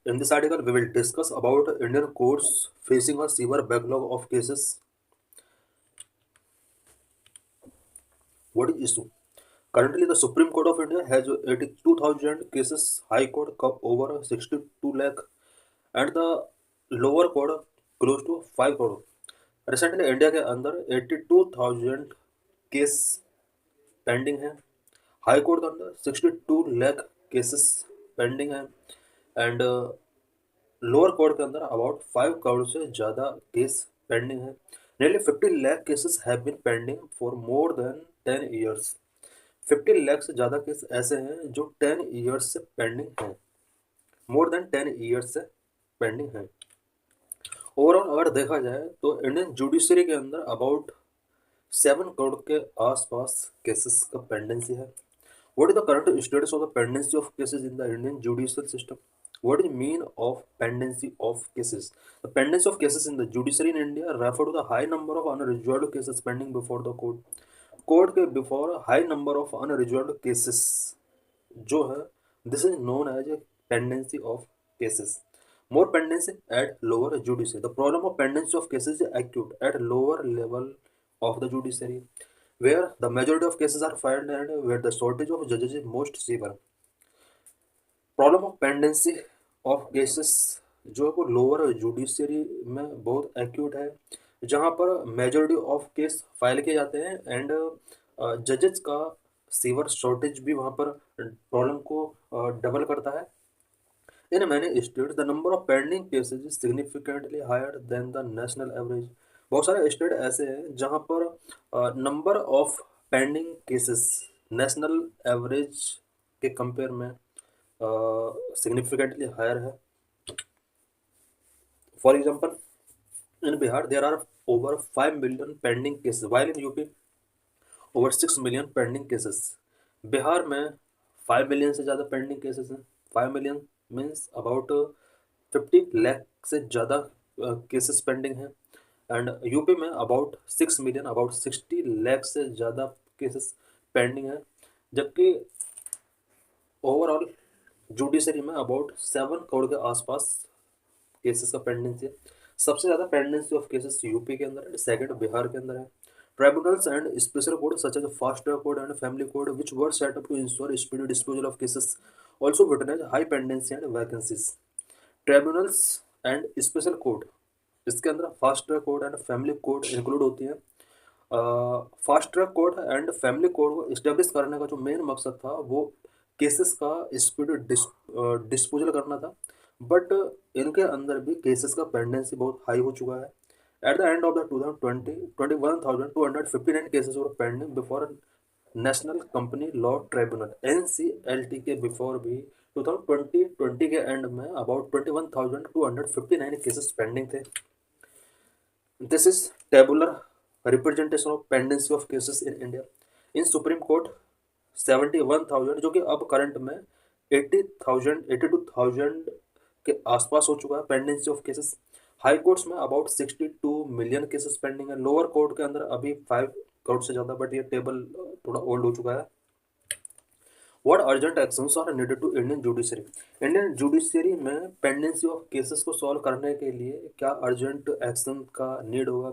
In this article, we will discuss about Indian courts facing a severe backlog of cases. What is issue? Currently, the Supreme Court of India has 82,000 cases, High Court over 62 lakh, and the lower court close to 5 crore. Recently, India के अंदर 82,000 case pending है, high court के अंदर 62 lakh cases pending है, and lower court के अंदर about 5 crore से ज़्यादा केस पेंडिंग है. Nearly 50 lakh cases have been pending for more than 10 years. 50 lakh से ज़्यादा केस ऐसे हैं जो 10 ईयर्स से पेंडिंग हैं, मोर देन 10 ईयर्स से पेंडिंग हैं. ओवरऑल अगर देखा जाए तो इंडियन जुडिशरी के अंदर अबाउट 7 करोड़ के आसपास केसेस का पेंडेंसी है. What is the current status of the pendency of cases in the Indian judicial system? What is mean of pendency of cases? The pendency of cases in the judiciary in India refer to the high number of unresolved cases pending before the court. Court के before a high number of unresolved cases जो है, this is known as a pendency of cases. More pendency at lower judiciary. The problem of pendency of cases is acute at lower level of the judiciary, where the majority of cases are filed and where the shortage of judges is most severe. Problem of pendency of cases जो है वो lower judiciary में बहुत acute है, जहाँ पर majority of case file किए जाते हैं एंड जजेस का सीवर शॉर्टेज भी वहाँ पर प्रॉब्लम को डबल करता है. In many state the number of pending cases is significantly higher than the national average. बहुत सारे स्टेट ऐसे हैं जहाँ पर number of pending cases national average के कंपेयर में significantly higher है. For example, in Bihar there are over 5 million pending cases, while in UP over 6 million pending cases. Bihar में 5 मिलियन से ज़्यादा पेंडिंग केसेस हैं. 5 मिलियन मीन्स अबाउट 50 लाख से ज़्यादा cases pending हैं, एंड यूपी में अबाउट 6 मिलियन अबाउट 60 लाख से ज़्यादा केसेस पेंडिंग हैं, जबकि ओवरऑल जुडिशरी में अबाउट 7 करोड़ के आसपास केसेस का पेंडेंसी है. सबसे ज़्यादा पेंडेंसी ऑफ केसेस यूपी के अंदर है, सेकंड बिहार के अंदर है. Tribunals and special courts such as fast track courts and family courts which were set up to ensure speedy disposal of cases also witness high pendency and vacancies. Tribunals and special courts, इसके अंदर fast track courts and family courts include होती है. Fast track courts and family courts को establish करने का जो main मकसद था वो केसेस का स्पीड डिस्पोजल करना था, बट इनके अंदर भी केसेस का पेंडेंसी बहुत हाई हो चुका है. At the end of the 2020 21,259 cases were pending before national company law tribunal NCLT के बिफोर भी 2020 के एंड में अबाउट 21,259 केसेस पेंडिंग थे. This is tabular representation of pendency of cases in India. In supreme court 71,000 जो कि अब current में 82,000 के आसपास हो चुका है pendency of cases. High courts में अबाउट 62 मिलियन केसेस पेंडिंग है. लोअर कोर्ट के अंदर अभी 5 करोड़ से ज़्यादा, बट ये टेबल थोड़ा ओल्ड हो चुका है. What urgent actions are needed to Indian judiciary. Indian judiciary में पेंडेंसी ऑफ केसेस को सॉल्व करने के लिए क्या अर्जेंट एक्शन का नीड होगा.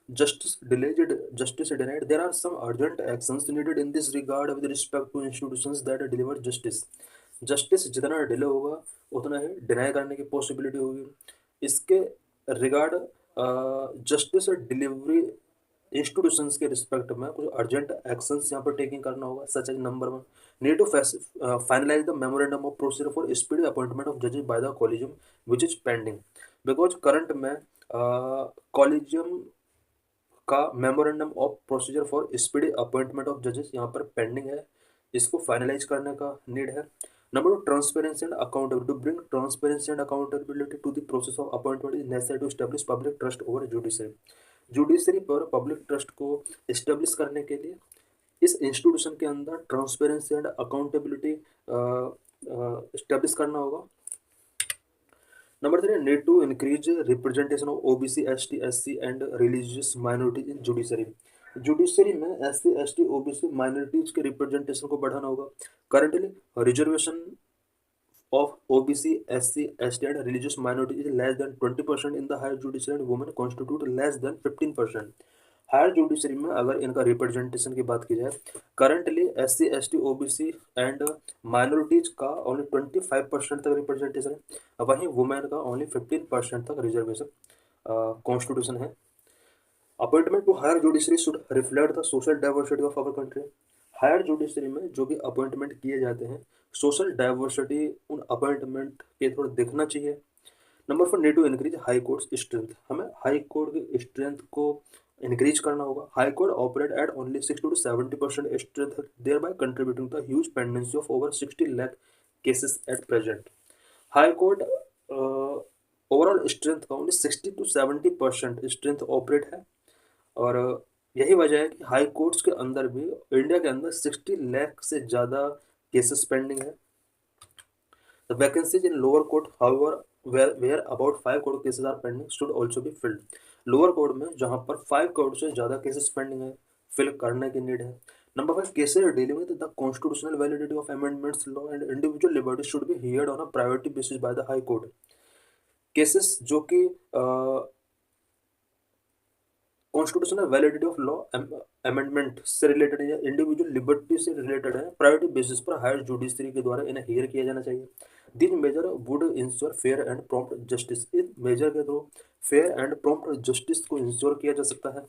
Justice delayed, justice denied. There are some urgent actions needed in this regard with respect to institutions that deliver justice. Justice जितना delay होगा उतना ही डिनाई करने की पॉसिबिलिटी होगी. इसके रिगार्ड जस्टिस डिलीवरी इंस्टीट्यूशंस के रिस्पेक्ट में कुछ अर्जेंट एक्शंस यहाँ पर टेकिंग करना होगा. Such as number 1, need to finalize the memorandum of procedure for speedy appointment of जजेस by the collegium which is pending. Because current में कॉलेजियम का memorandum of procedure for speedy appointment of जजेस यहाँ पर pending है. इसको finalise करने का नीड है. Number 2, transparency and accountability. To bring transparency and accountability to the process of appointment is necessary to establish public trust over judiciary. Judiciary पर public trust को एस्टेब्लिश करने के लिए इस इंस्टीट्यूशन के अंदर ट्रांसपेरेंसी एंड अकाउंटेबिलिटी एस्टेब्लिश करना होगा. Number 3, need to increase representation of OBC, ST, SC and religious minorities in judiciary. Judiciary में SC, ST, OBC माइनॉरिटीज के रिप्रेजेंटेशन को बढ़ाना होगा. Currently reservation of OBC, SC, ST and religious minority is less than 20% in the higher judiciary and women constitute less than 15%. Higher judiciary में अगर इनका representation की बात की जाए, currently SC, ST, OBC and minorities का ओनली 25% तक representation है, वहीं वुमेन का ओनली 15% तक रिजर्वेशन कॉन्स्टिट्यूशन है। Appointment to higher judiciary should reflect the social diversity of our country. Higher judiciary में जो भी अपॉइंटमेंट किए जाते हैं, सोशल डाइवर्सिटी उन अपॉइंटमेंट के थोड़ा देखना चाहिए। Number 4, need to increase high court strength. हमें हाई कोर्ट की स्ट्रेंथ को इंक्रीज करना होगा। High court operate at only 60 to 70% strength, thereby contributing the huge pendency of over 60 lakh cases at present. High court overall strength का only 60 to 70% strength operate है, और यही वजह है कि हाई कोर्ट्स के अंदर भी, इंडिया के अंदर 60 लाख से ज़्यादा केसेस पेंडिंग है। The vacancies in lower court, however, where about 5 crore cases are pending, should also be filled. Lower court में जहाँ पर 5 करोड़ से ज़्यादा केसेस पेंडिंग है, फिल करने की नीड है। Number 5, cases dealing with the constitutional validity of amendments law and individual liberty should be heard on a priority basis by the high court. Cases जो कि constitutional validity of law amendment से related है या individual liberty से related है, priority basis पर higher judiciary के द्वारा इन्हें हियर किया जाना चाहिए। This measure would ensure fair and prompt justice. इस मेजर के through fair and prompt justice को इंश्योर किया जा सकता है।